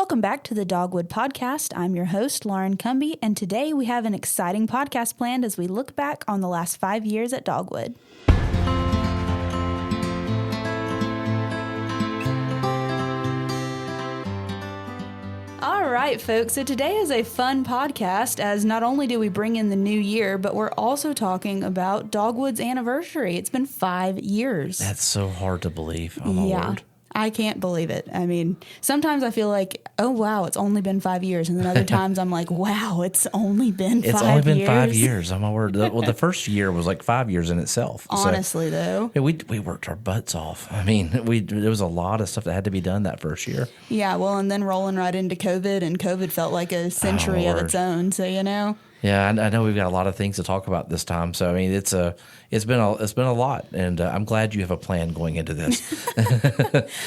Welcome back to the Dogwood podcast. I'm your host, Lauren Cumby, and today we have an exciting podcast planned as we look back on the last 5 years at Dogwood. All right, folks, so today is a fun podcast as not only do we bring in the new year, but we're also talking about Dogwood's anniversary. It's been 5 years. That's so hard to believe. Oh, my word. I can't believe it. I mean, sometimes I feel like, oh, wow, it's only been 5 years. And then other times I'm like, wow, it's only been 5 years. It's only been 5 years. Oh, my word. Well, the first year was like 5 years in itself. Honestly, though. Yeah, we worked our butts off. I mean, there was a lot of stuff that had to be done that first year. Yeah, well, and then rolling right into COVID, and COVID felt like a century of its own. So, you know. Yeah, I know we've got a lot of things to talk about this time. So I mean, it's been a lot, and I'm glad you have a plan going into this.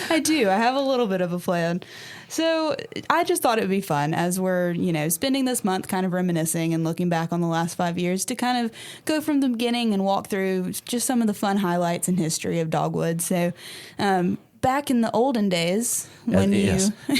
I do. I have a little bit of a plan. So I just thought it would be fun as we're, spending this month kind of reminiscing and looking back on the last 5 years to kind of go from the beginning and walk through just some of the fun highlights in history of Dogwood. So back in the olden days when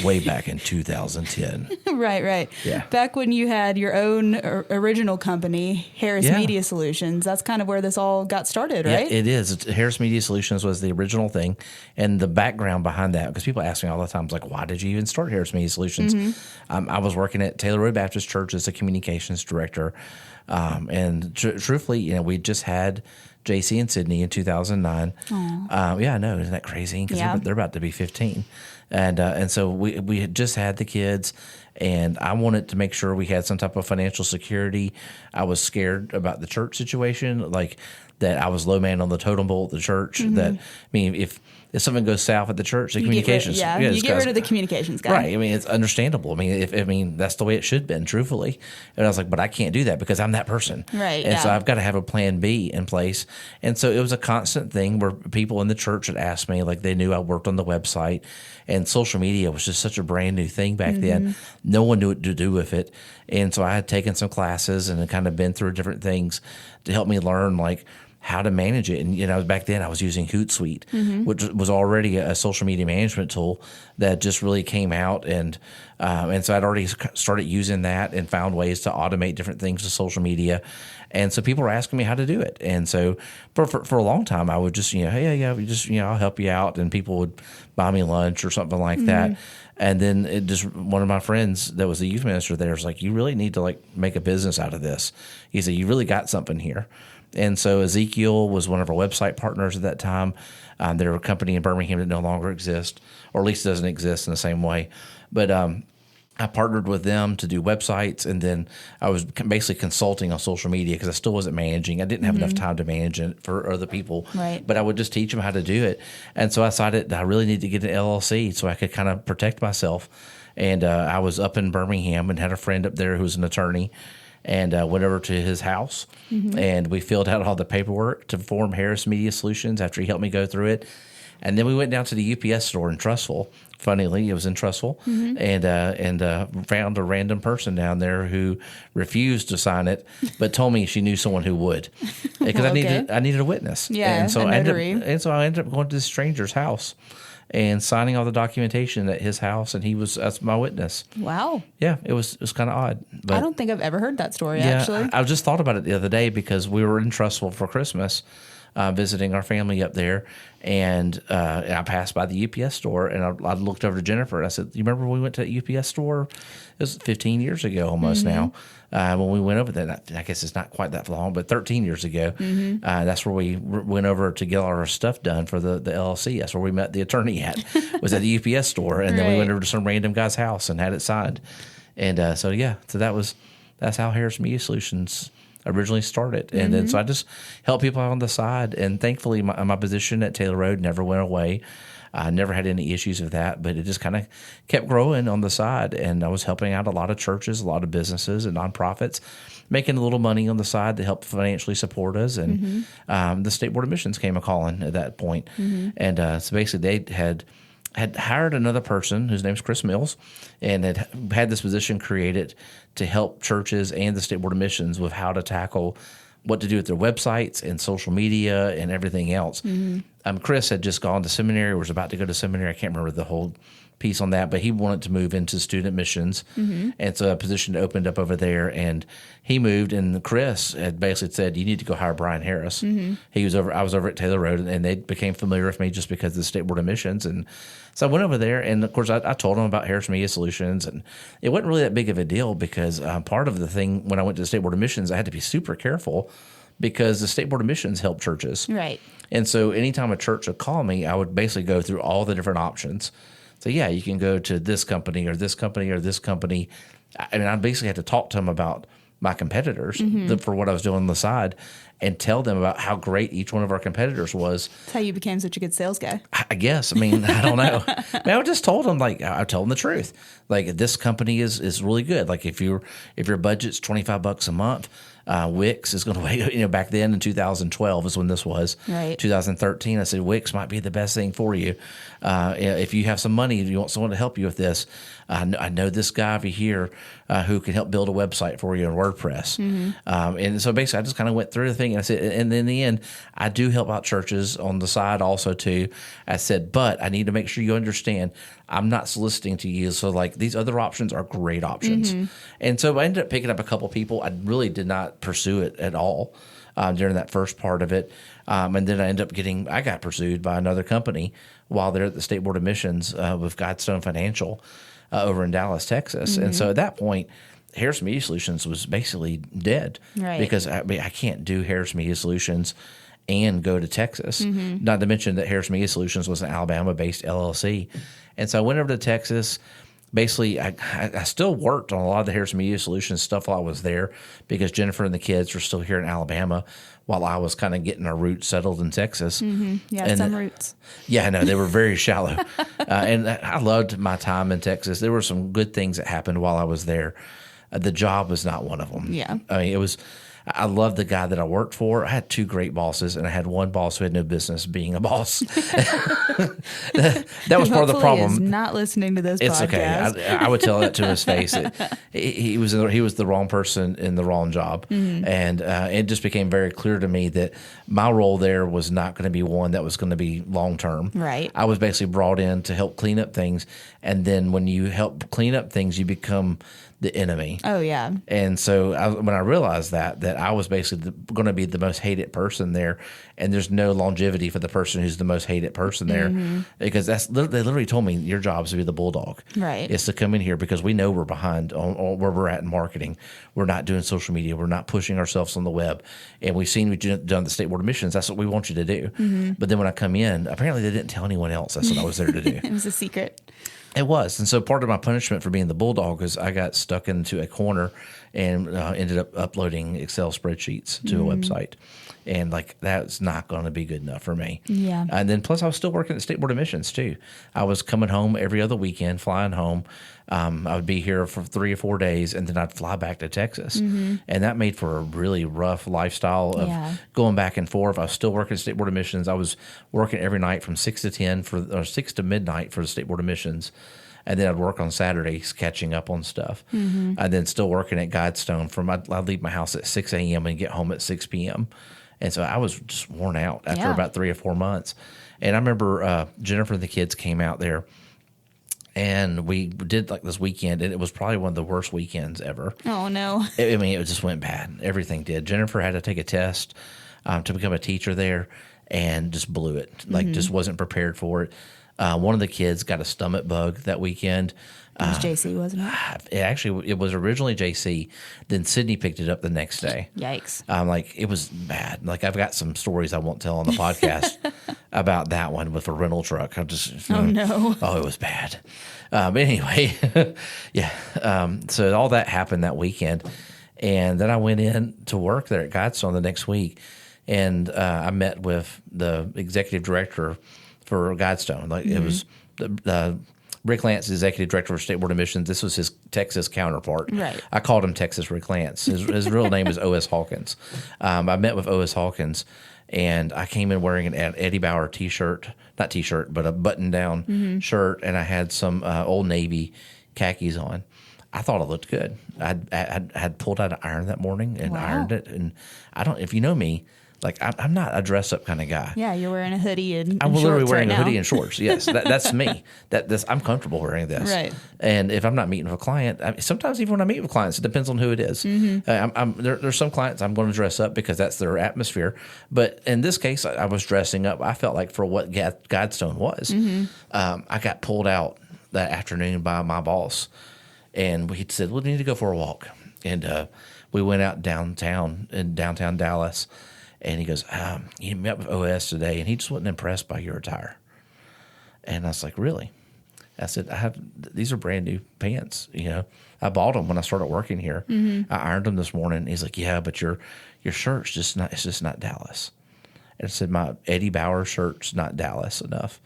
way back in 2010. Right. Yeah. Back when you had your own original company, Harris Media Solutions. That's kind of where this all got started, right? Yeah, it is. Harris Media Solutions was the original thing. And the background behind that, because people ask me all the time, like, why did you even start Harris Media Solutions? Mm-hmm. I was working at Taylor Road Baptist Church as a communications director. And truthfully, we just had JC and Sydney in 2009. Yeah, I know. Isn't that crazy? Because they're about to be 15. And so we had just had the kids, and I wanted to make sure we had some type of financial security. I was scared about the church situation, like that I was low man on the totem pole at the church. Mm-hmm. That, I mean, if something goes south at the church, the communications. You get rid of the communications guy. Right. I mean, it's understandable. I mean, that's the way it should have been, truthfully. And I was like, but I can't do that because I'm that person. Right. And so I've got to have a plan B in place. And so it was a constant thing where people in the church had asked me, like they knew I worked on the website, and social media was just such a brand new thing back then. No one knew what to do with it. And so I had taken some classes and kind of been through different things to help me learn, like, how to manage it. And, back then I was using Hootsuite, which was already a social media management tool that just really came out. And so I'd already started using that and found ways to automate different things to social media. And so people were asking me how to do it. And so for a long time, I would just, I'll help you out. And people would buy me lunch or something like that. And then one of my friends that was the youth minister there was like, you really need to make a business out of this. He said, you really got something here. And so Ezekiel was one of our website partners at that time. They're a company in Birmingham that no longer exists, or at least doesn't exist in the same way. But I partnered with them to do websites, and then I was basically consulting on social media because I still wasn't managing. I didn't have enough time to manage it for other people. Right. But I would just teach them how to do it. And so I decided that I really need to get an LLC so I could kind of protect myself. And I was up in Birmingham and had a friend up there who was an attorney, and went over to his house, and we filled out all the paperwork to form Harris Media Solutions after he helped me go through it. And then we went down to the UPS store in Trussville. Funnily, it was in Trussville, and found a random person down there who refused to sign it, but told me she knew someone who would, because I needed a witness. Yeah, and so a notary. I ended up going to this stranger's house and signing all the documentation at his house, and that's my witness. Wow. Yeah, it was kind of odd. But I don't think I've ever heard that story, actually. I just thought about it the other day because we were in Trussville for Christmas, visiting our family up there, and I passed by the UPS store, and I looked over to Jennifer, and I said, you remember when we went to the UPS store? It was 15 years ago almost now. When we went over there, I guess it's not quite that long, but 13 years ago, that's where we went over to get all our stuff done for the LLC. That's where we met the attorney was at the UPS store. And then we went over to some random guy's house and had it signed. And so that's how Harris Media Solutions originally started. And then so I just help people out on the side. And thankfully, my position at Taylor Road never went away. I never had any issues with that, but it just kind of kept growing on the side. And I was helping out a lot of churches, a lot of businesses and nonprofits, making a little money on the side to help financially support us. And the State Board of Missions came a-calling at that point. And so basically they had hired another person whose name's Chris Mills, and had this position created to help churches and the State Board of Missions with how to tackle what to do with their websites and social media and everything else. Chris had just gone to seminary, was about to go to seminary. I can't remember the whole piece on that, but he wanted to move into student missions. And so a position opened up over there, and he moved, and Chris had basically said, you need to go hire Brian Harris. He was I was over at Taylor Road, and they became familiar with me just because of the State Board of Missions. And so I went over there, and of course I told him about Harris Media Solutions, and it wasn't really that big of a deal because part of the thing when I went to the State Board of Missions, I had to be super careful because the State Board of Missions help churches. Right. And so anytime a church would call me, I would basically go through all the different options. So, yeah, you can go to this company or this company or this company. I mean, I basically had to talk to them about my competitors for what I was doing on the side and tell them about how great each one of our competitors was. That's how you became such a good sales guy. I guess. I mean, I don't know. I just told them, I told them the truth. Like, this company is really good. Like, if your budget's $25 a month, Wix is going to, back then in 2012 is when this was. Right. 2013, I said, Wix might be the best thing for you. If you have some money, you want someone to help you with this, I know this guy over here who can help build a website for you in WordPress. And so basically, I just kind of went through the thing, and I said, and in the end, I do help out churches on the side also too. I said, but I need to make sure you understand, I'm not soliciting to you. So like these other options are great options. And so I ended up picking up a couple people. I really did not pursue it at all during that first part of it. And then I got pursued by another company while they're at the State Board of Missions with Guidestone Financial over in Dallas, Texas. And so at that point, Harris Media Solutions was basically dead. Right. Because I can't do Harris Media Solutions and go to Texas. Not to mention that Harris Media Solutions was an Alabama-based LLC. And so I went over to Texas. Basically, I still worked on a lot of the Harris Media Solutions stuff while I was there because Jennifer and the kids were still here in Alabama while I was kind of getting our roots settled in Texas. Yeah, and some roots. Yeah, I know. They were very shallow. And I loved my time in Texas. There were some good things that happened while I was there. The job was not one of them. Yeah. I mean, I loved the guy that I worked for. I had two great bosses, and I had one boss who had no business being a boss. that was part of the problem. He's not listening to this It's podcast. okay. I would tell that to his face. He was the wrong person in the wrong job, and it just became very clear to me that my role there was not going to be one that was going to be long term. Right. I was basically brought in to help clean up things, and then when you help clean up things, you become the enemy. Oh, yeah. And so when I realized that I was basically going to be the most hated person there, and there's no longevity for the person who's the most hated person there, because they literally told me your job is to be the bulldog. Right. It's to come in here because we know we're behind on where we're at in marketing. We're not doing social media. We're not pushing ourselves on the web. And we've seen what you've done at the State Board of Missions. That's what we want you to do. But then when I come in, apparently they didn't tell anyone else that's what I was there to do. It was a secret. It was. And so part of my punishment for being the bulldog is I got stuck into a corner and ended up uploading Excel spreadsheets to a website. And that's not going to be good enough for me. Yeah. And then plus I was still working at the State Board of Missions too. I was coming home every other weekend, flying home. I would be here for 3 or 4 days, and then I'd fly back to Texas. And that made for a really rough lifestyle of going back and forth. I was still working at the State Board of Missions. I was working every night from 6 to 10 or 6 to midnight for the State Board of Missions. And then I'd work on Saturdays catching up on stuff. And then still working at Guidestone. I'd leave my house at 6 a.m. and get home at 6 p.m. And so I was just worn out after about 3 or 4 months. And I remember Jennifer and the kids came out there, and we did this weekend, and it was probably one of the worst weekends ever. Oh, no. I mean, it just went bad. Everything did. Jennifer had to take a test to become a teacher there and just blew it. Just wasn't prepared for it. One of the kids got a stomach bug that weekend. It was JC, wasn't it? It was originally JC. Then Sydney picked it up the next day. Yikes. It was bad. I've got some stories I won't tell on the podcast about that one with a rental truck. Oh, no. Oh, it was bad. But anyway, yeah. So all that happened that weekend. And then I went in to work there at Guidestone the next week. And I met with the executive director for Guidestone. It was Rick Lance, executive director for State Board of Missions. This was his Texas counterpart. Right. I called him Texas Rick Lance. His real name is O.S. Hawkins. I met with O.S. Hawkins, and I came in wearing an Eddie Bauer not t-shirt, but a button-down shirt, and I had some Old Navy khakis on. I thought it looked good. I had pulled out an iron that morning and ironed it. And if you know me, Like I'm not a dress up kind of guy. Yeah, you're wearing a hoodie and I'm literally wearing right a hoodie now. and shorts. Yes, that's me. I'm comfortable wearing this. Right. And if I'm not meeting with a client, sometimes even when I meet with clients, it depends on who it is. There's some clients I'm going to dress up because that's their atmosphere. But in this case, I was dressing up. I felt like for what Guidestone was. I got pulled out that afternoon by my boss, and he said, "Well, we need to go for a walk." And we went out downtown in downtown Dallas. And he goes, "You met with OS today, and he just wasn't impressed by your attire." And I was like, "Really?" I said, these are brand new pants. I bought them when I started working here. I ironed them this morning." He's like, "Yeah, but your shirt's just not. It's just not Dallas." And I said, "My Eddie Bauer shirt's not Dallas enough."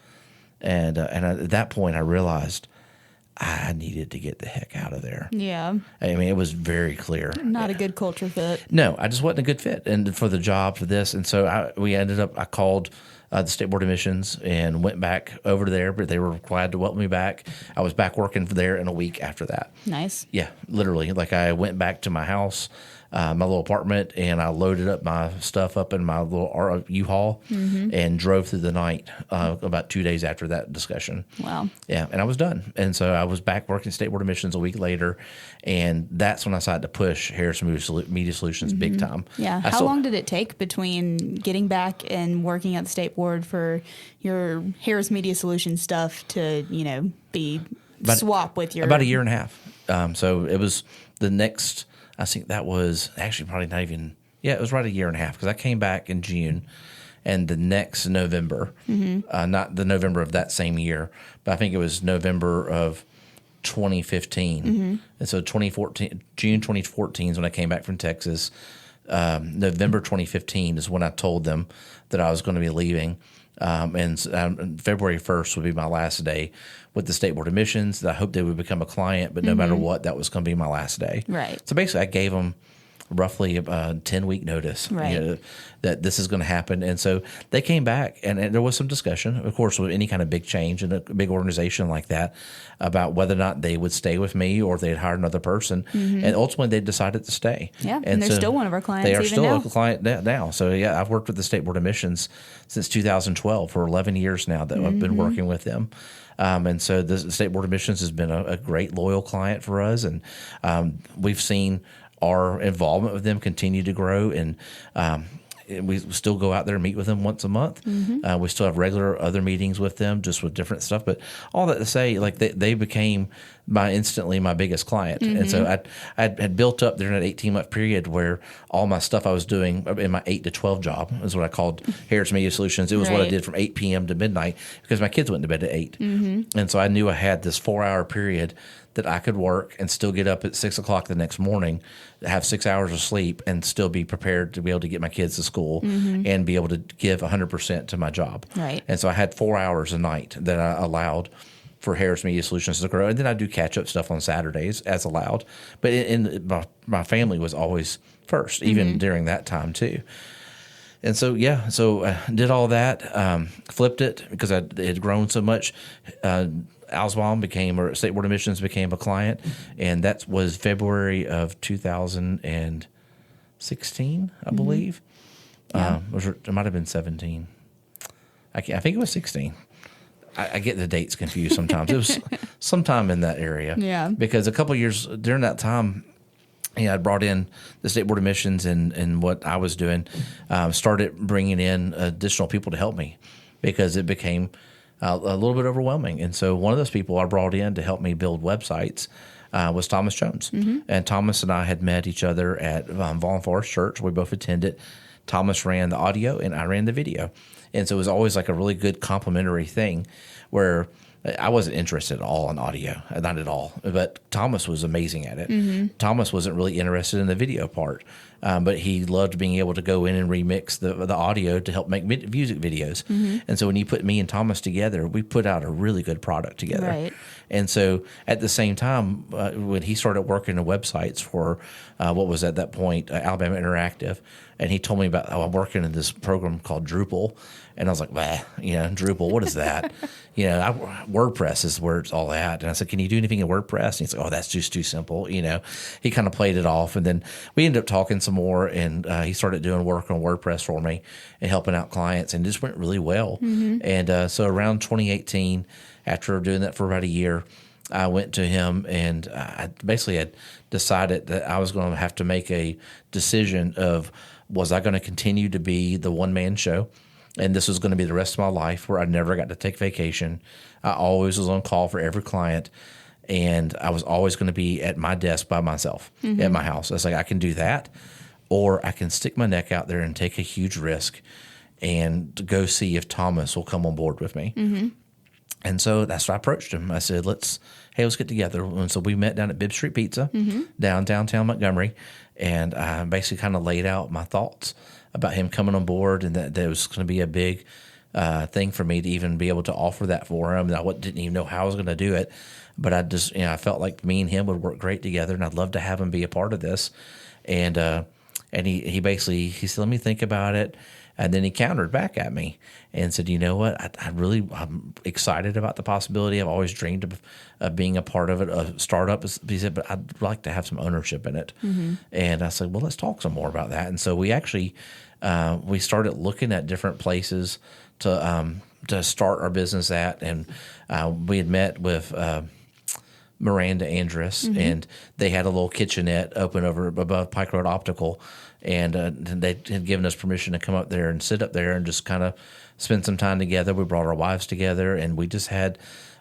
And at that point, I realized I needed to get the heck out of there. Yeah. I mean, it was very clear. Not a good culture fit. No, I just wasn't a good fit and for the job for this. And so I called the State Board of Admissions and went back over there, but they were glad to welcome me back. I was back working there in a week after that. Nice. Yeah, literally. Like I went back to my house, my little apartment, and I loaded up my stuff up in my little U-Haul and drove through the night about 2 days after that discussion. Wow. Yeah, and I was done. And so I was back working State Board of Admissions a week later, and that's when I decided to push Harris Media Solutions big time. Yeah. How long did it take between getting back and working at the State Board for your Harris Media Solutions stuff to, be swap with your... About a year and a half. So it was the next... I think that was actually probably not even, it was right a year and a half because I came back in June and the next November, not the November of that same year, but I think it was November of 2015. And so June 2014 is when I came back from Texas. November 2015 is when I told them that I was going to be leaving. And February 1st would be my last day with the State Board of Admissions. I hoped they would become a client, but no matter what, that was going to be my last day. Right. So basically, I gave them roughly a 10-week notice that this is going to happen. And so they came back, and there was some discussion, of course, with any kind of big change in a big organization like that, about whether or not they would stay with me or if they'd hire another person. And ultimately, they decided to stay. Yeah, and they're still one of our clients. They are even still now. a client now. So, yeah, I've worked with the State Board of Admissions since 2012 for 11 years now that I've been working with them. And so the State Board of Admissions has been a great, loyal client for us. And we've seen our involvement with them continue to grow. And we still go out there and meet with them once a month. We still have regular other meetings with them, just with different stuff. But all that to say, like they became instantly my biggest client. And so I had built up during that 18-month period where all my stuff I was doing in my 8 to 12 job is what I called Harris Media Solutions. It was what I did from 8 p.m. to midnight because my kids went to bed at 8. And so I knew I had this 4-hour period that I could work and still get up at 6 o'clock the next morning, have 6 hours of sleep, and still be prepared to be able to get my kids to school and be able to give 100% to my job. Right. And so I had 4 hours a night that I allowed for Harris Media Solutions to grow. And then I do catch-up stuff on Saturdays as allowed. But my family was always first, even during that time too. And so, I did all that, flipped it because it had grown so much. Alsbaum State Board of Admissions became a client, and that was February of 2016, I believe. Yeah. It might have been 17. I think it was 16. I get the dates confused sometimes. It was sometime in that area. Yeah. Because a couple of years during that time, I brought in the State Board of Admissions and what I was doing, started bringing in additional people to help me because it became a little bit overwhelming. And so one of those people I brought in to help me build websites was Thomas Jones. And Thomas and I had met each other at Vaughn Forest Church. We both attended. Thomas ran the audio and I ran the video. And so it was always like a really good complementary thing where I wasn't interested at all in audio, not at all. But Thomas was amazing at it. Thomas wasn't really interested in the video part, but he loved being able to go in and remix the audio to help make music videos. And so when you put me and Thomas together, we put out a really good product together. Right. And so at the same time, when he started working on websites for what was at that point Alabama Interactive, and he told me about, I'm working in this program called Drupal. And I was like, bah, Drupal, what is that? WordPress is where it's all at. And I said, can you do anything in WordPress? And he's like, oh, that's just too simple. He kind of played it off. And then we ended up talking some more, and he started doing work on WordPress for me and helping out clients, and it just went really well. And so around 2018, after doing that for about a year, I went to him, and I basically had decided that I was going to have to make a decision of, was I going to continue to be the one-man show? And this was going to be the rest of my life, where I never got to take vacation. I always was on call for every client, and I was always going to be at my desk by myself at my house. I was like, I can do that, or I can stick my neck out there and take a huge risk and go see if Thomas will come on board with me. And so that's what I approached him. I said, let's get together. And so we met down at Bibb Street Pizza downtown Montgomery, and I basically kind of laid out my thoughts about him coming on board, and that there was going to be a big thing for me to even be able to offer that for him. And I didn't even know how I was going to do it, but I just, I felt like me and him would work great together, and I'd love to have him be a part of this. And he basically, he said, let me think about it. And then he countered back at me and said, you know what, I'm excited about the possibility. I've always dreamed of being a part of it, a startup. He said, but I'd like to have some ownership in it. And I said, well, let's talk some more about that. And so we actually, we started looking at different places to start our business at. And we had met with Miranda Andrus, and they had a little kitchenette open over above Pike Road Optical. And they had given us permission to come up there and sit up there and just kind of spend some time together. We brought our wives together, and we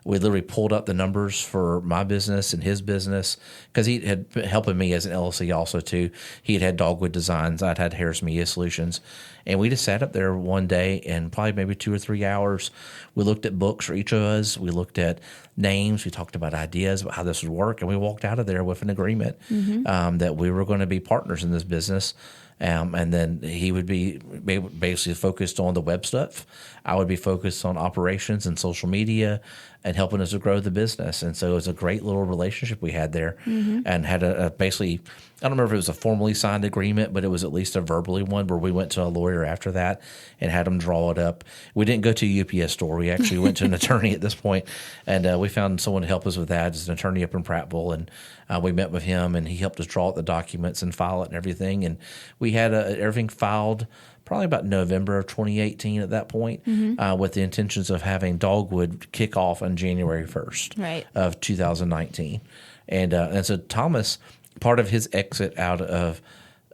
literally pulled up the numbers for my business and his business, because he had been helping me as an LLC also too. He had Dogwood Designs. I'd had Harris Media Solutions. And we just sat up there one day, and probably maybe 2 or 3 hours, we looked at books for each of us. We looked at names. We talked about ideas about how this would work. And we walked out of there with an agreement that we were going to be partners in this business. And then he would be basically focused on the web stuff. I would be focused on operations and social media and helping us to grow the business. And so it was a great little relationship we had there, and had a basically, I don't remember if it was a formally signed agreement, but it was at least a verbally one, where we went to a lawyer after that and had him draw it up. We didn't go to a UPS store. We actually went to an attorney at this point, and we found someone to help us with that. It's an attorney up in Prattville, and we met with him, and he helped us draw out the documents and file it and everything. And we had everything filed probably about November of 2018 at that point, with the intentions of having Dogwood kick off on January 1st of 2019. And so Thomas, part of his exit out of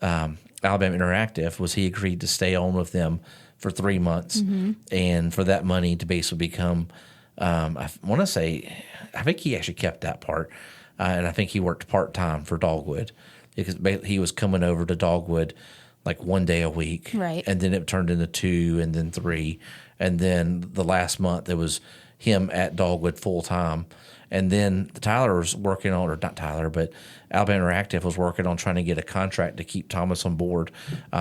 Alabama Interactive was he agreed to stay on with them for 3 months, and for that money to basically become, I think he actually kept that part, and I think he worked part-time for Dogwood, because he was coming over to Dogwood like 1 day a week, and then it turned into 2, and then 3, and then the last month it was him at Dogwood full time, and then Tyler was working on, or not Tyler, but Alabama Interactive was working on trying to get a contract to keep Thomas on board,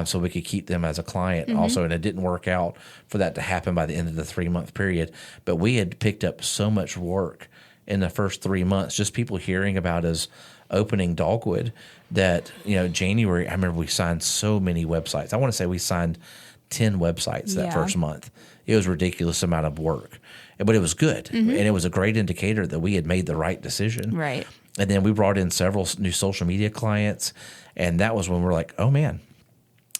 so we could keep them as a client also, and it didn't work out for that to happen by the end of the 3-month period. But we had picked up so much work in the first 3 months, just people hearing about us opening Dogwood, that January, I remember we signed so many websites. I want to say we signed 10 websites that first month. It was a ridiculous amount of work, but it was good, and it was a great indicator that we had made the right decision. Right. And then we brought in several new social media clients, and that was when we're like, oh man,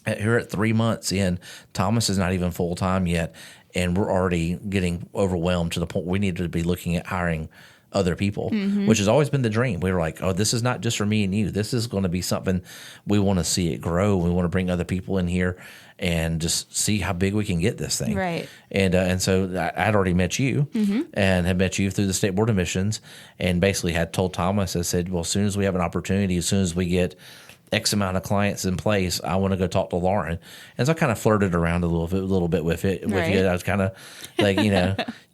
here at 3 months in, Thomas is not even full time yet, and we're already getting overwhelmed to the point we need to be looking at hiring other people, which has always been the dream. We were like, oh, this is not just for me and you. This is going to be something we want to see it grow. We want to bring other people in here and just see how big we can get this thing. Right. And so I'd already met you and had met you through the State Board of Missions, and basically had told Thomas, I said, well, as soon as we have an opportunity, as soon as we get X amount of clients in place, I want to go talk to Lauren. And so I kind of flirted around a little bit with it. With you. I was kind of like, do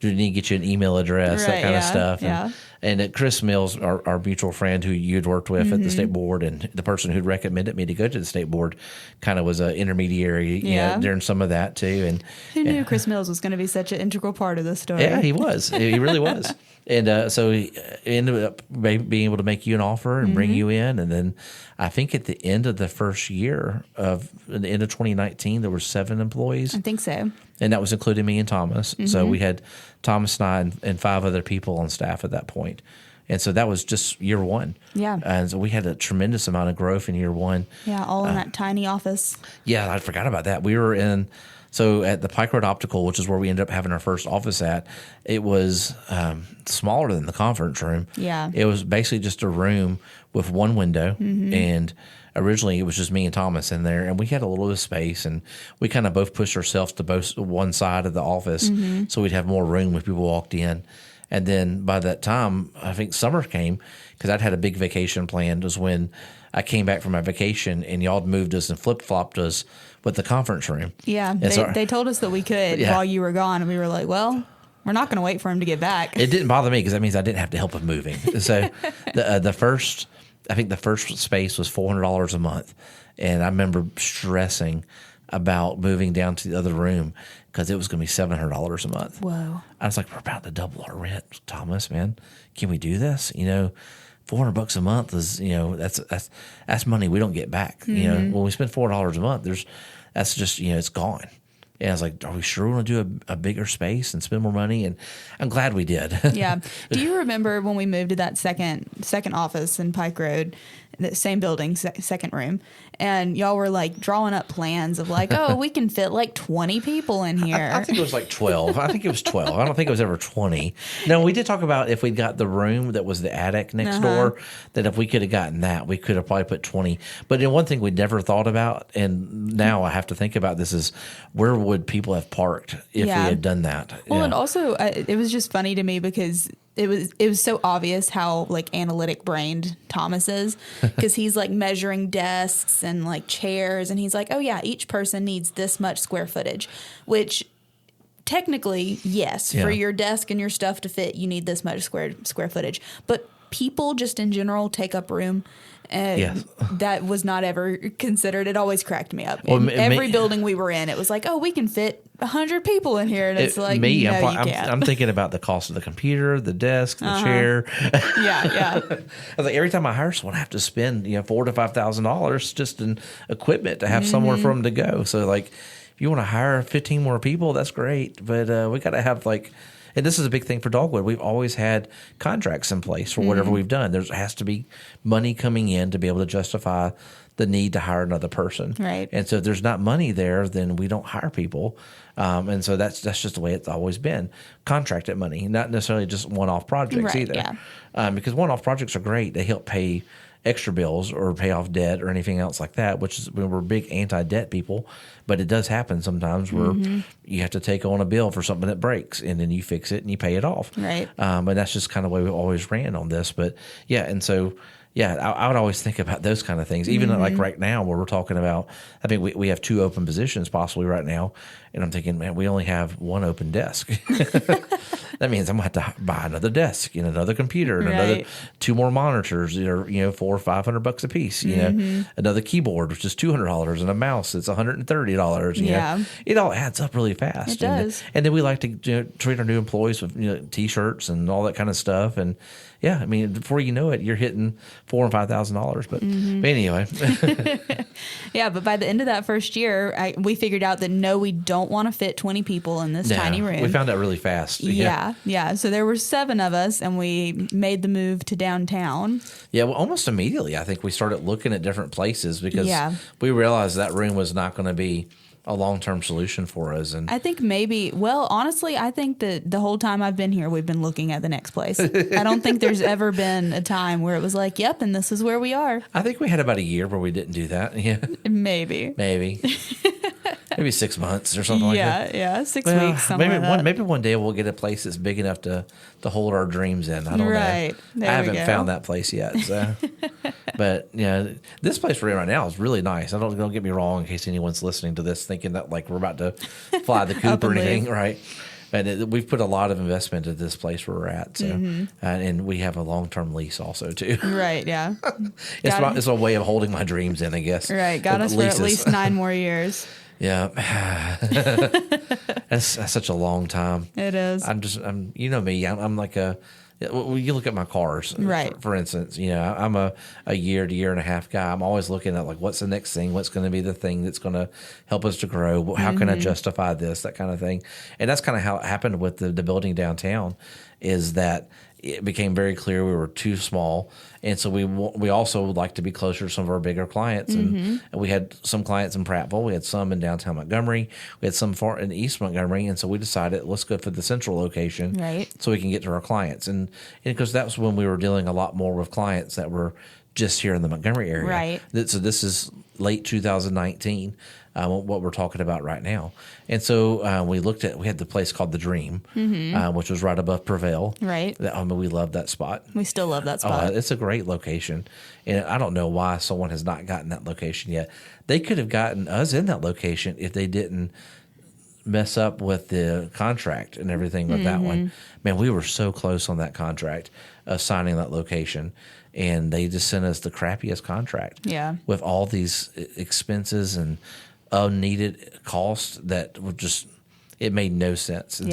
you need to get you an email address, that kind of stuff. And Chris Mills, our mutual friend who you'd worked with at the state board, and the person who'd recommended me to go to the state board, kind of was an intermediary during some of that too. And who knew Chris Mills was going to be such an integral part of this story? Yeah, he was. He really was. And so he ended up being able to make you an offer and bring you in. And then I think at the end of the first year at the end of 2019, there were 7 employees. I think so. And that was including me and Thomas. So we had Thomas and I and 5 other people on staff at that point. And so that was just year one. Yeah. And so we had a tremendous amount of growth in year one. Yeah, all in that tiny office. Yeah, I forgot about that. We were so at the Pike Road Optical, which is where we ended up having our first office at, it was smaller than the conference room. Yeah. It was basically just a room with one window. And originally it was just me and Thomas in there. And we had a little bit of space. And we kind of both pushed ourselves to both one side of the office so we'd have more room when people walked in. And then by that time, I think summer came because I'd had a big vacation planned. Was when I came back from my vacation and y'all had moved us and flip-flopped us with the conference room. Yeah, they told us that we could while you were gone. And we were like, well, we're not going to wait for him to get back. It didn't bother me because that means I didn't have to help with moving. So the first space was $400 a month. And I remember stressing about moving down to the other room because it was going to be $700 a month. Whoa. I was like, we're about to double our rent, Thomas, man. Can we do this? $400 a month is, that's money we don't get back. When we spend $400 a month, that's just, it's gone. And I was like, are we sure we want to do a bigger space and spend more money? And I'm glad we did. Yeah. Do you remember when we moved to that second office in Pike Road, the same building, second room, and y'all were like drawing up plans of like, oh, we can fit like 20 people in here. I think it was like 12. I think it was 12. I don't think it was ever 20. No, we did talk about if we'd got the room that was the attic next door, that if we could have gotten that, we could have probably put 20. But one thing we'd never thought about, and now I have to think about this, is where would people have parked if we had done that? Well, and also it was just funny to me because it was so obvious how like analytic brained Thomas is, because he's like measuring desks and like chairs, and he's like, oh yeah, each person needs this much square footage, which technically, yes, for your desk and your stuff to fit, you need this much square footage. But people just in general take up room. And that was not ever considered. It always cracked me up. Well, every building we were in, it was like, oh, we can fit 100 people in here. And it's like, no, you can't. I'm thinking about the cost of the computer, the desk, the chair. Yeah. I was like, every time I hire someone, I have to spend $4,000 to $5,000 just in equipment to have somewhere for them to go. So like, if you want to hire 15 more people, that's great. But we got to have like. And this is a big thing for Dogwood. We've always had contracts in place for whatever we've done. There has to be money coming in to be able to justify the need to hire another person. Right. And so if there's not money there, then we don't hire people. And so that's just the way it's always been. Contracted money, not necessarily just one-off projects either. Yeah. Because one-off projects are great. They help pay extra bills or pay off debt or anything else like that, which is, we're big anti-debt people. But it does happen sometimes where you have to take on a bill for something that breaks, and then you fix it and you pay it off. Right. And that's just kind of the way we always ran on this. But yeah, and so I would always think about those kind of things. Even like right now where we're talking about, I think we have 2 open positions possibly right now, and I'm thinking, man, we only have 1 open desk. That means I'm going to have to buy another desk and another computer and another 2 more monitors that are, $400 or $500 a piece, another keyboard, which is $200, and a mouse that's $130. Yeah. It all adds up really fast. It does. And then we like to treat our new employees with, T-shirts and all that kind of stuff. And yeah, I mean, before you know it, you're hitting $4,000 and $5,000. But anyway. Yeah, but by the end of that first year, we figured out that no, we don't want to fit 20 people in this tiny room. We found out really fast. Yeah. So there were 7 of us, and we made the move to downtown. Yeah, well, almost immediately, I think we started looking at different places because we realized that room was not going to be a long-term solution for us. And I think honestly, I think that the whole time I've been here, we've been looking at the next place. I don't think there's ever been a time where it was like, yep, and this is where we are. I think we had about a year where we didn't do that. Yeah. Maybe. Maybe 6 months or something like that. Yeah, 6 weeks, something like that. Maybe one day we'll get a place that's big enough to hold our dreams in. I don't know. There I haven't found that place yet. So. But this place we're in right now is really nice. Don't get me wrong, in case anyone's listening to this thinking that like we're about to fly the coop or anything, right? And we've put a lot of investment into this place where we're at. So, and we have a long-term lease also too. Right. Yeah. It's a way of holding my dreams in, I guess. Right. Got us leases. For at least 9 more years. Yeah. That's such a long time. It is. I'm you know me, I'm like well, you look at my cars, right? For instance, I'm a year to year and a half guy. I'm always looking at like, what's the next thing? What's going to be the thing that's going to help us to grow? How can I justify this? That kind of thing. And that's kind of how it happened with the building downtown, is that it became very clear we were too small, and so we also would like to be closer to some of our bigger clients. And we had some clients in Prattville, we had some in downtown Montgomery, we had some far in East Montgomery, and so we decided let's go for the central location, right? So we can get to our clients, and because that was when we were dealing a lot more with clients that were just here in the Montgomery area, right? So this is late 2019. What we're talking about right now. And so we had the place called The Dream, which was right above Prevail. Right. We love that spot. We still love that spot. It's a great location. And I don't know why someone has not gotten that location yet. They could have gotten us in that location if they didn't mess up with the contract and everything with that one. Man, we were so close on that contract, signing that location. And they just sent us the crappiest contract. Yeah. With all these expenses and unneeded costs that were just, it made no sense. And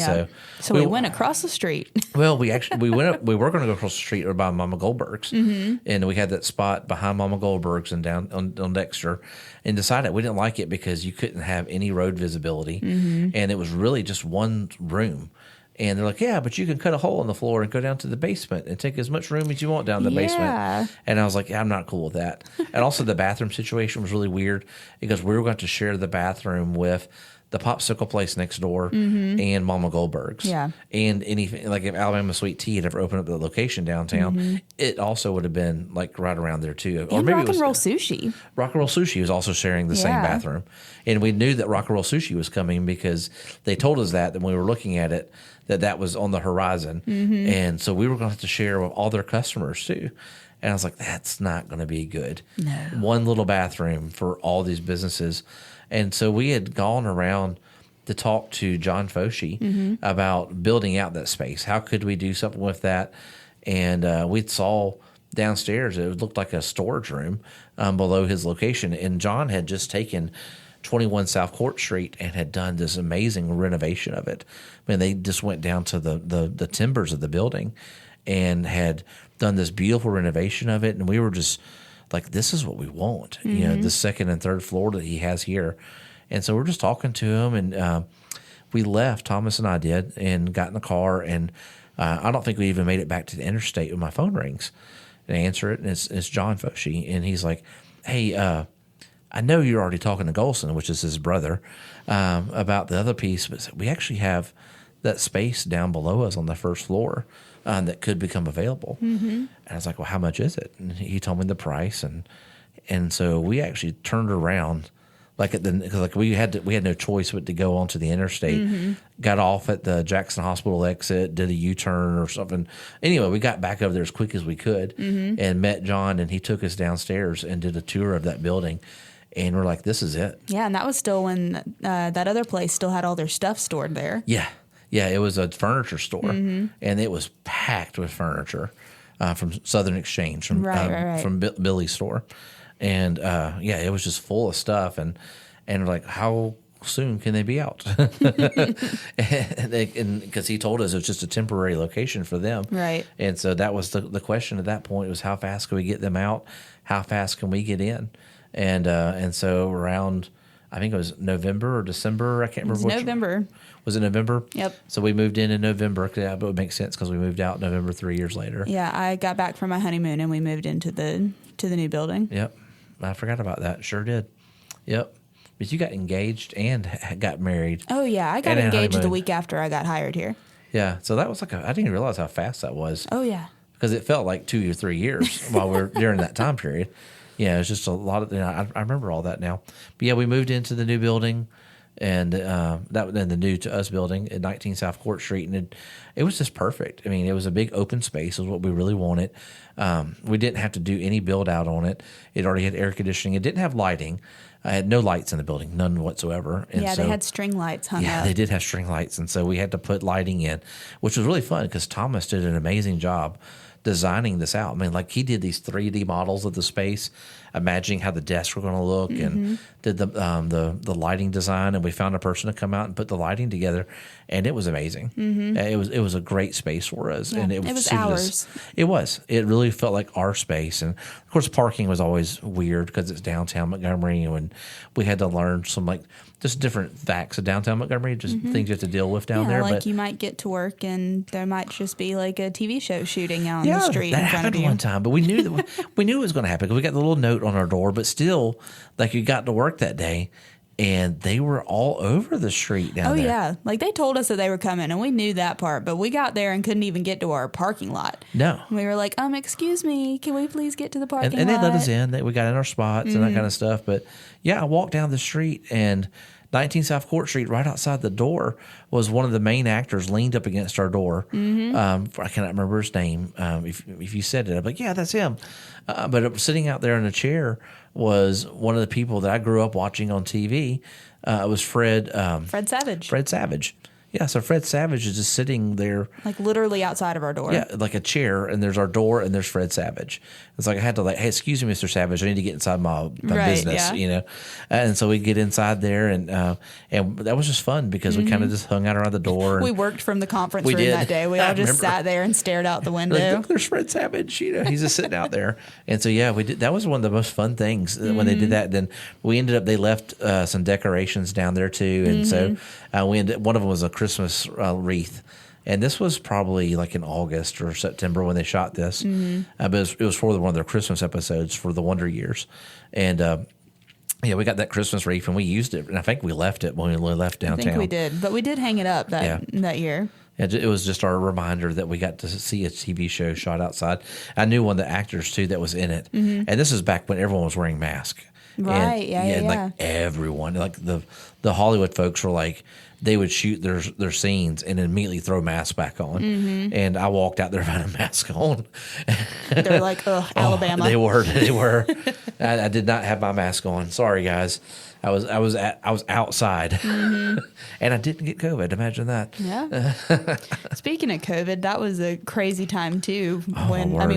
so we went across the street. Well, we were going to go across the street or by Mama Goldberg's, and we had that spot behind Mama Goldberg's and down on Dexter, and decided we didn't like it because you couldn't have any road visibility, and it was really just one room. And they're like, yeah, but you can cut a hole in the floor and go down to the basement and take as much room as you want down the basement. And I was like, yeah, I'm not cool with that. And also the bathroom situation was really weird because we were going to share the bathroom with the popsicle place next door and Mama Goldberg's. Yeah. And anything, like if Alabama Sweet Tea had ever opened up the location downtown, it also would have been like right around there too. Or maybe Rock and Roll Sushi. Rock and Roll Sushi was also sharing the same bathroom. And we knew that Rock and Roll Sushi was coming because they told us that when we were looking at it, that was on the horizon. And so we were going to have to share with all their customers too. And I was like, that's not going to be good. No. One little bathroom for all these businesses. And so we had gone around to talk to John Foshee about building out that space. How could we do something with that? And we saw downstairs, it looked like a storage room below his location. And John had just taken 21 South Court Street and had done this amazing renovation of it. I mean, they just went down to the timbers of the building and had done this beautiful renovation of it. And we were just like, this is what we want, the second and third floor that he has here. And so we're just talking to him, and we left, Thomas and I did, and got in the car. And I don't think we even made it back to the interstate when my phone rings. And I answer it, and it's John Foshee. And he's like, hey, I know you're already talking to Golson, which is his brother, about the other piece, but we actually have that space down below us on the first floor that could become available. And I was like, well, how much is it? And he told me the price, and so we actually turned around, because we had no choice but to go onto the interstate. Got off at the Jackson Hospital exit, did a U-turn or something. Anyway, we got back over there as quick as we could and met John, and he took us downstairs and did a tour of that building. And we're like, this is it. Yeah, and that was still when that other place still had all their stuff stored there. Yeah, it was a furniture store, and it was packed with furniture from Southern Exchange, from Billy's store. And, it was just full of stuff. And we're like, how soon can they be out? and because he told us it was just a temporary location for them. Right. And so that was the question at that point was, how fast can we get them out? How fast can we get in? And so around, I think it was November or December. I can't remember. It was November. Was it November? Yep. So we moved in November. That would make sense because we moved out November 3 years later. Yeah, I got back from my honeymoon and we moved into the new building. Yep. I forgot about that. Sure did. Yep. But you got engaged and got married. Oh, yeah. I got engaged the week after I got hired here. Yeah. So that was I didn't realize how fast that was. Oh, yeah. Because it felt like 2 or 3 years while we were during that time period. Yeah, it was just a lot of, I remember all that now. But yeah, we moved into the new building and that in the new to us building at 19 South Court Street, and it was just perfect. I mean, it was a big open space, is what we really wanted. We didn't have to do any build out on it. It already had air conditioning. It didn't have lighting. I had no lights in the building, none whatsoever. And they had string lights hung up. Yeah, they did have string lights, and so we had to put lighting in, which was really fun because Thomas did an amazing job designing this out. I mean, like he did these 3D models of the space, imagining how the desks were going to look, and did the lighting design. And we found a person to come out and put the lighting together, and it was amazing. It was a great space for us, and it was ours. It was. It really felt like our space, and of course, parking was always weird because it's downtown Montgomery, and we had to learn some like just different facts of downtown Montgomery, just things you have to deal with down there. Like you might get to work and there might just be like a TV show shooting out on the street that in front of happened you. one time, but we knew that we knew it was going to happen because we got the little note on our door. But still, like you got to work that day, and they were all over the street down there. Oh yeah, like they told us that they were coming, and we knew that part. But we got there and couldn't even get to our parking lot. No, and we were like, excuse me, can we please get to the parking lot? And they let us in. We got in our spots and that kind of stuff. But yeah, I walked down the street and 19 South Court Street, right outside the door, was one of the main actors leaned up against our door. I cannot remember his name. If you said it, I'm like, yeah, that's him. But sitting out there in a chair was one of the people that I grew up watching on TV. It was Fred Savage. Fred Savage. Yeah, so Fred Savage is just sitting there. Like literally outside of our door. Yeah, like a chair, and there's our door, and there's Fred Savage. It's like I had to hey, excuse me, Mr. Savage, I need to get inside my business, And so we get inside there, and that was just fun because we kind of just hung out around the door. And we worked from the conference room that day. We all just sat there and stared out the window. Like, look, there's Fred Savage, he's just sitting out there. And so, yeah, we did. That was one of the most fun things when they did that. Then we ended up, they left some decorations down there too. And so one of them was a Christmas wreath, and this was probably like in August or September when they shot this. But it was for one of their Christmas episodes for the Wonder Years, and we got that Christmas wreath and we used it, and I think we left it when we left downtown. I think we did, but we did hang it up that year. It was just our reminder that we got to see a TV show shot outside. I knew one of the actors too that was in it, and this is back when everyone was wearing masks. Right? And like everyone, like the Hollywood folks were like, they would shoot their scenes and immediately throw masks back on. And I walked out there without a mask on. They're like, Alabama. They were. I did not have my mask on. Sorry, guys. I was outside, and I didn't get COVID. Imagine that. Yeah. Speaking of COVID, that was a crazy time too.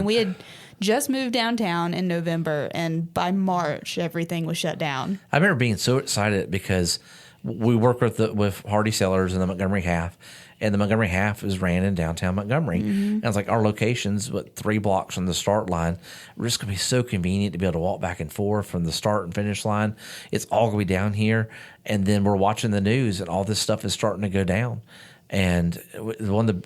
We had just moved downtown in November, and by March everything was shut down. I remember being so excited because we work with Hardy Cellars in the Montgomery half, and the Montgomery half is ran in downtown Montgomery. And it's like our location's 3 blocks from the start line. We're just going to be so convenient to be able to walk back and forth from the start and finish line. It's all going to be down here. And then we're watching the news, and all this stuff is starting to go down. And one of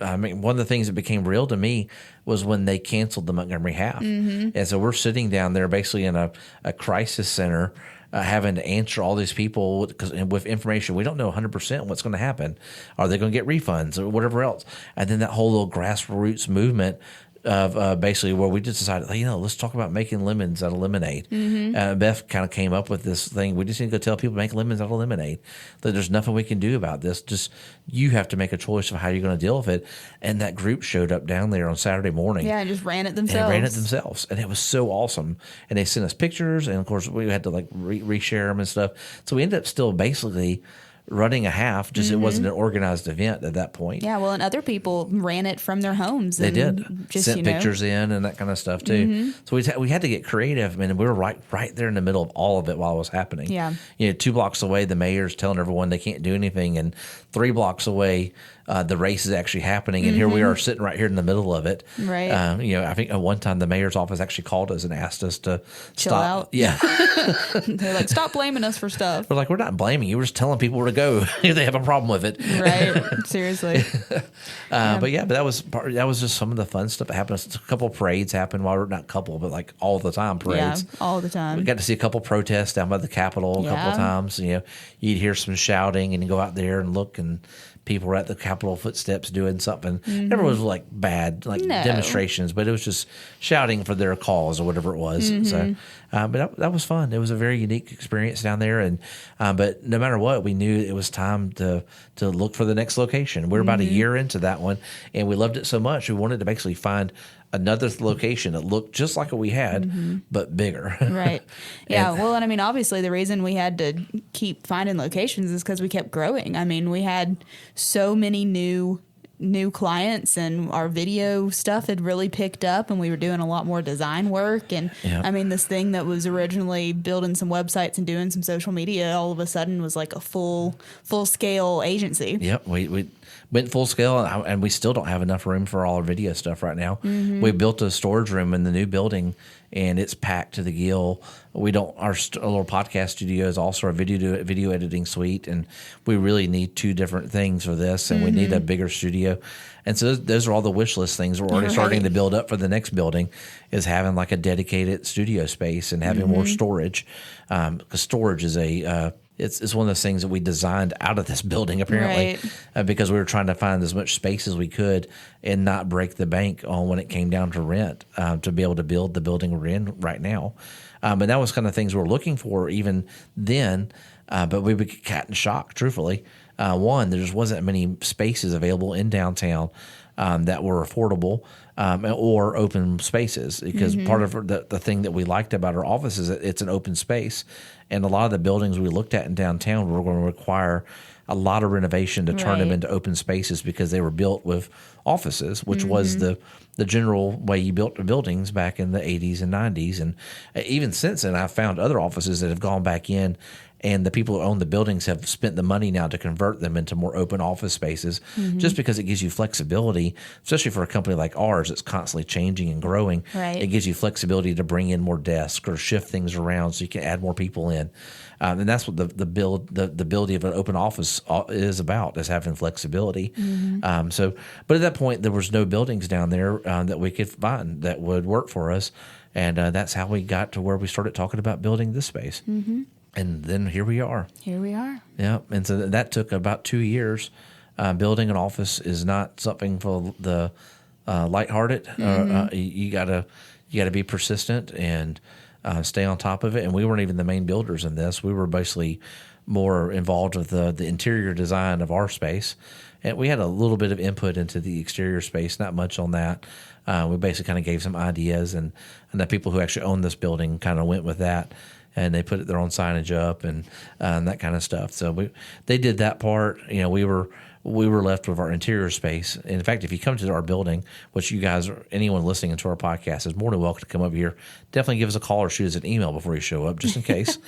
the things that became real to me was when they canceled the Montgomery half. And so we're sitting down there basically in a crisis center, having to answer all these people with information we don't know 100% what's going to happen. Are they going to get refunds or whatever else? And then that whole little grassroots movement of basically where we just decided, let's talk about making lemons out of lemonade. Beth kind of came up with this thing. We just need to go tell people to make lemons out of lemonade. That there's nothing we can do about this. Just you have to make a choice of how you're going to deal with it. And that group showed up down there on Saturday morning. Yeah, and just ran it themselves. And it was so awesome. And they sent us pictures, and of course we had to reshare them and stuff. So we ended up still basically running a half, just it wasn't an organized event at that point. Yeah, well, and other people ran it from their homes. They did. Just sent pictures in and that kind of stuff too. So we had to get creative. I mean, we were right there in the middle of all of it while it was happening. Yeah. 2 blocks away, the mayor's telling everyone they can't do anything, and 3 blocks away, the race is actually happening, and here we are sitting right here in the middle of it. Right. I think at one time the mayor's office actually called us and asked us to chill stop. Out. Yeah. They're like, stop blaming us for stuff. We're like, we're not blaming you. We're just telling people where to go if they have a problem with it. Right. Seriously. But that was just some of the fun stuff that happened. A couple parades happened not couple, but like all the time parades. Yeah, all the time. We got to see a couple protests down by the Capitol a couple of times. You'd hear some shouting, and you go out there and look, and people were at the Capitol footsteps doing something. Never was like bad, like demonstrations, but it was just shouting for their cause or whatever it was. So, but that was fun. It was a very unique experience down there. And but no matter what, we knew it was time to look for the next location. We're about a year into that one, and we loved it so much we wanted to basically find another location that looked just like what we had, but bigger. Right. Yeah. Well, and I mean, obviously the reason we had to keep finding locations is because we kept growing. I mean, we had so many new clients, and our video stuff had really picked up, and we were doing a lot more design work. And I mean, this thing that was originally building some websites and doing some social media all of a sudden was like a full scale agency. Yep. We went full scale, and we still don't have enough room for all our video stuff right now. We built a storage room in the new building, and it's packed to the gill. Our little podcast studio is also a video editing suite, and we really need two different things for this, and we need a bigger studio. And so those are all the wish list things we're already starting to build up for the next building, is having like a dedicated studio space and having more storage, because storage is it's one of those things that we designed out of this building, apparently, because we were trying to find as much space as we could and not break the bank on when it came down to rent, to be able to build the building we're in right now. And that was kind of things we were looking for even then, but we got cat in shock, truthfully. One, there just wasn't many spaces available in downtown that were affordable, or open spaces, because part of the thing that we liked about our office is that it's an open space, and a lot of the buildings we looked at in downtown were going to require a lot of renovation to turn them into open spaces, because they were built with offices, which was the general way you built the buildings back in the 80s and 90s. And even since then, I've found other offices that have gone back in, and the people who own the buildings have spent the money now to convert them into more open office spaces, just because it gives you flexibility, especially for a company like ours that's constantly changing and growing. It gives you flexibility to bring in more desks or shift things around so you can add more people in. And that's what the ability of an open office is about, is having flexibility. But at that point, there was no buildings down there that we could find that would work for us. And that's how we got to where we started talking about building this space. And then here we are. Yeah. And so that took about 2 years. Building an office is not something for the lighthearted. You gotta be persistent and stay on top of it. And we weren't even the main builders in this. We were basically more involved with the interior design of our space. And we had a little bit of input into the exterior space, not much on that. We basically kind of gave some ideas, and the people who actually own this building kind of went with that. And they put their own signage up and that kind of stuff. So they did that part. You know, we were left with our interior space. And in fact, if you come to our building, which you guys, or anyone listening to our podcast, is more than welcome to come over here. Definitely give us a call or shoot us an email before you show up, just in case.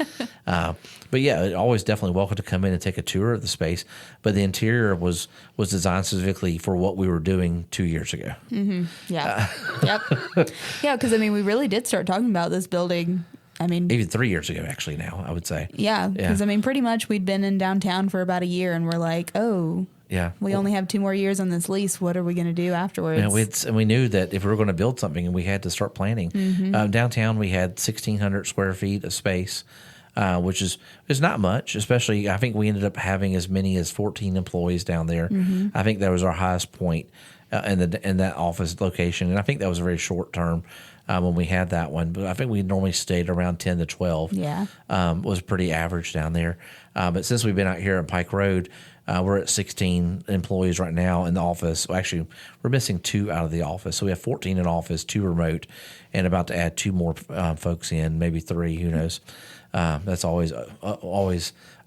But yeah, always definitely welcome to come in and take a tour of the space. But the interior was designed specifically for what we were doing 2 years ago. Yeah. Yeah, because I mean, we really did start talking about this building. I mean, even 3 years ago, actually, now, I would say. Yeah, because I mean, pretty much we'd been in downtown for about a year, and we're like, we only have 2 more years on this lease. What are we going to do afterwards? And we knew that if we were going to build something, and we had to start planning. Downtown, we had 1,600 square feet of space, which is not much, especially I think we ended up having as many as 14 employees down there. I think that was our highest point in that office location, and I think that was a very short term. When we had that one, but I think we normally stayed around 10 to 12. Was pretty average down there. But since we've been out here at Pike Road, we're at 16 employees right now in the office. Well, actually, we're missing 2 out of the office, so we have 14 in office, 2 remote, and about to add 2 more folks in, maybe 3. Who knows? That's always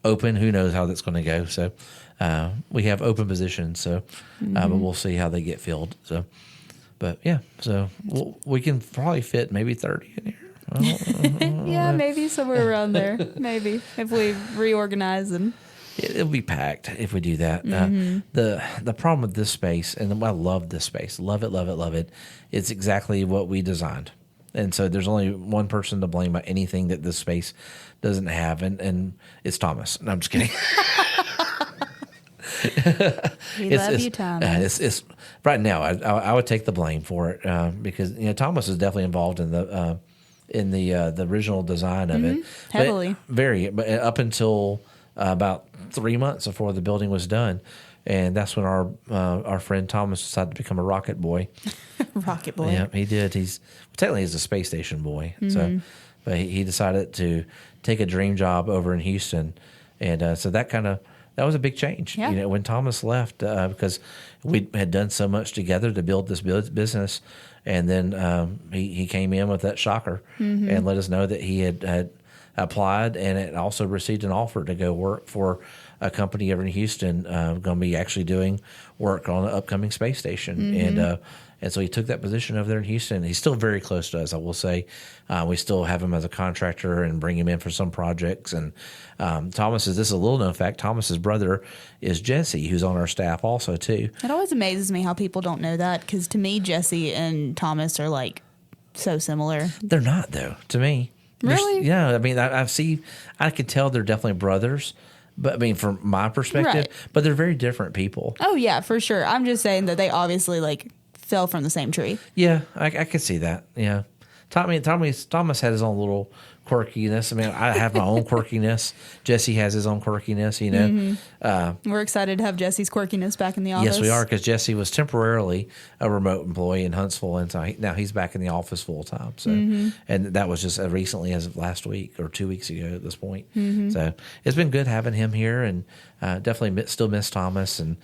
open. Who knows how that's going to go? So we have open positions. So, but we'll see how they get filled. So. But yeah, so we can probably fit maybe 30 in here. Yeah, maybe somewhere around there. Maybe if we reorganize and it'll be packed if we do that. The problem with this space, and I love this space, love it. It's exactly what we designed, and so there's only one person to blame about anything that this space doesn't have, and it's Thomas. No, I'm just kidding. We love you, Thomas. It's right now. I would take the blame for it because Thomas is definitely involved in the original design of it heavily. But up until about 3 months before the building was done, And that's when our friend Thomas decided to become a rocket boy. Rocket boy. Yeah, he did. He's a space station boy. So, but he decided to take a dream job over in Houston, and so that was a big change. Yeah. You know, when Thomas left, because we had done so much together to build this business, and then he came in with that shocker and let us know that he had applied and had also received an offer to go work for a company over in Houston, going to be actually doing work on the upcoming space station. And so he took that position over there in Houston. He's still very close to us, I will say. We still have him as a contractor and bring him in for some projects. And this is a little known fact, Thomas's brother is Jesse, who's on our staff also too. It always amazes me how people don't know that, because to me, Jesse and Thomas are like so similar. They're not, though, to me. Really? Yeah, I mean, I could tell they're definitely brothers. But I mean, from my perspective, Right. But they're very different people. Oh, yeah, for sure. I'm just saying that they obviously like fell from the same tree. Yeah, I could see that. Yeah. Thomas had his own little quirkiness. I mean, I have my own quirkiness. Jesse has his own quirkiness, you know. We're excited to have Jesse's quirkiness back in the office. Yes, we are, because Jesse was temporarily a remote employee in Huntsville, and so now he's back in the office full time. So, and that was just recently, as of last week or 2 weeks ago at this point. So it's been good having him here, and definitely still miss Thomas, and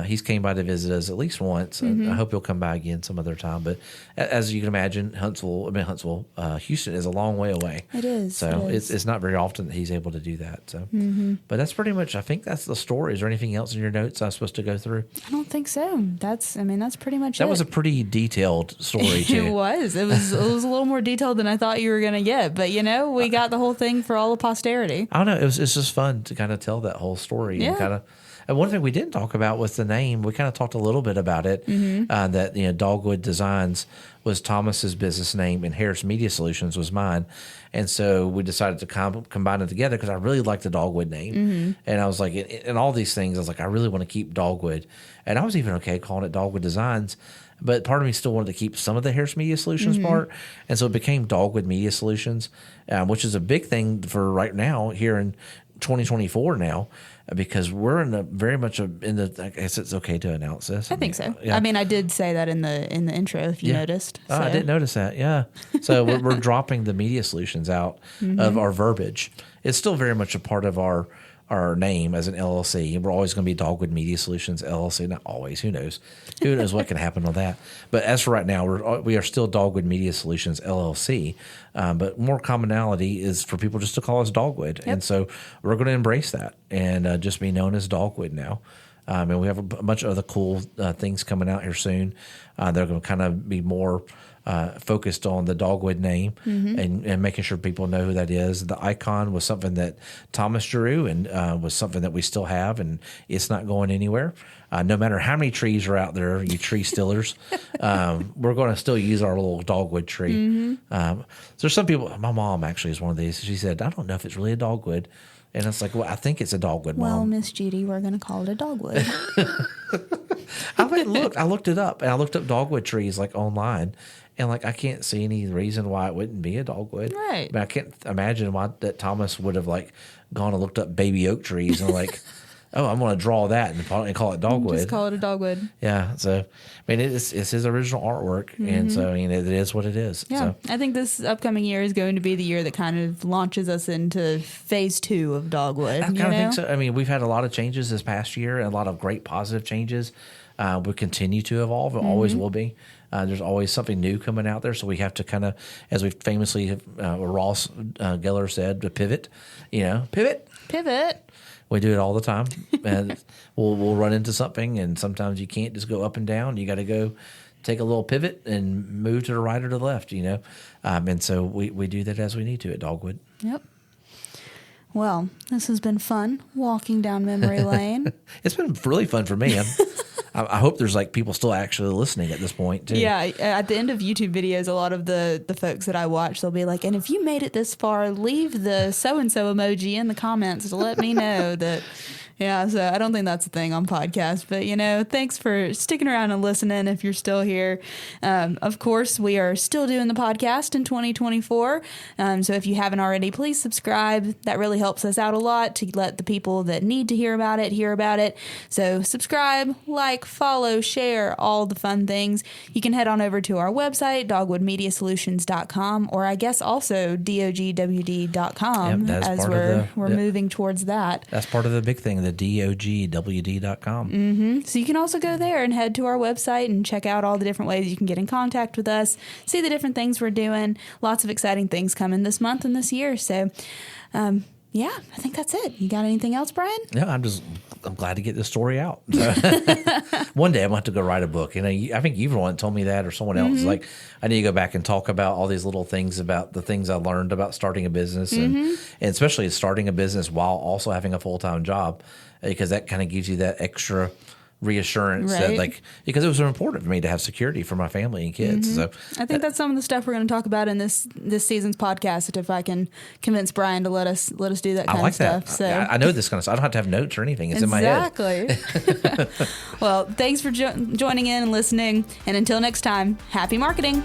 he's came by to visit us at least once. And I hope he'll come by again some other time. But as you can imagine, Houston is a long way away. It is. So it's not very often that he's able to do that. So, but that's pretty much. I think that's the story. Is there anything else in your notes I'm supposed to go through? I don't think so. That's pretty much it. That was a pretty detailed story too. It was. It was a little more detailed than I thought you were going to get. But we got the whole thing for all of posterity. I don't know. It's just fun to kind of tell that whole story. Yeah. And one thing we didn't talk about was the name. We kind of talked a little bit about it. That Dogwood Designs was Thomas's business name, and Harris Media Solutions was mine. And so we decided to combine it together because I really like the Dogwood name. And I was like, in all these things, I was like, I really want to keep Dogwood. And I was even okay calling it Dogwood Designs. But part of me still wanted to keep some of the Harris Media Solutions part. And so it became Dogwood Media Solutions, which is a big thing for right now here in 2024 now, because we're I guess it's okay to announce this. I think so. Yeah. I mean, I did say that in the intro, if you noticed. Oh, I didn't notice that. Yeah. So we're dropping the media solutions out of our verbiage. It's still very much a part of our name as an LLC. We're always going to be Dogwood Media Solutions LLC. Not always. Who knows? Who knows what can happen with that? But as for right now, we are still Dogwood Media Solutions LLC. But more commonality is for people just to call us Dogwood. Yep. And so we're going to embrace that and just be known as Dogwood now. And we have a bunch of other cool things coming out here soon. They're going to kind of be more focused on the Dogwood name and making sure people know who that is. The icon was something that Thomas drew and was something that we still have, and it's not going anywhere. No matter how many trees are out there, you tree stealers, we're going to still use our little dogwood tree. So there's some people, my mom actually is one of these. She said, I don't know if it's really a dogwood. And it's like, well, I think it's a dogwood, Mom. Well, Miss Judy, we're going to call it a dogwood. I looked it up, and I looked up dogwood trees like online, and like I can't see any reason why it wouldn't be a dogwood. Right. But I can't imagine why that Thomas would have like gone and looked up baby oak trees and like, oh, I'm going to draw that and call it dogwood. Just call it a dogwood. Yeah. So, I mean, it's his original artwork, and so I mean, it is what it is. Yeah. So. I think this upcoming year is going to be the year that kind of launches us into phase 2 of Dogwood. I kind of think so. I mean, we've had a lot of changes this past year, and a lot of great positive changes. We continue to evolve. It always will be. There's always something new coming out there, so we have to kind of, as we famously, Ross Geller said, to pivot. Pivot. We do it all the time, and we'll run into something, and sometimes you can't just go up and down. You got to go take a little pivot and move to the right or to the left. And so we do that as we need to at Dogwood. Yep. Well, this has been fun walking down memory lane. It's been really fun for me. I hope there's like people still actually listening at this point too. Yeah, at the end of YouTube videos, a lot of the folks that I watch, they'll be like, and if you made it this far, leave the so-and-so emoji in the comments to let me know that Yeah, so I don't think that's a thing on podcasts, but thanks for sticking around and listening if you're still here. Of course, we are still doing the podcast in 2024. So if you haven't already, please subscribe. That really helps us out a lot to let the people that need to hear about it. So subscribe, like, follow, share, all the fun things. You can head on over to our website, dogwoodmediasolutions.com, or I guess also dogwd.com, as we're moving towards that. That's part of the big thing, the dogwd.com. Mm-hmm. So you can also go there and head to our website and check out all the different ways you can get in contact with us, see the different things we're doing. Lots of exciting things coming this month and this year. So, yeah, I think that's it. You got anything else, Brian? No, I'm glad to get this story out. One day I'm going to have to go write a book. I think you've one told me that, or someone else. Like, I need to go back and talk about all these little things about the things I learned about starting a business, and especially starting a business while also having a full-time job, because that kind of gives you that extra reassurance that, because it was important for me to have security for my family and kids. So I think that's some of the stuff we're going to talk about in this season's podcast. If I can convince Brian to let us do that kind of stuff. That. So I know this kind of stuff. I don't have to have notes or anything. It's in my head. Exactly. Well, thanks for joining in and listening. And until next time, happy marketing.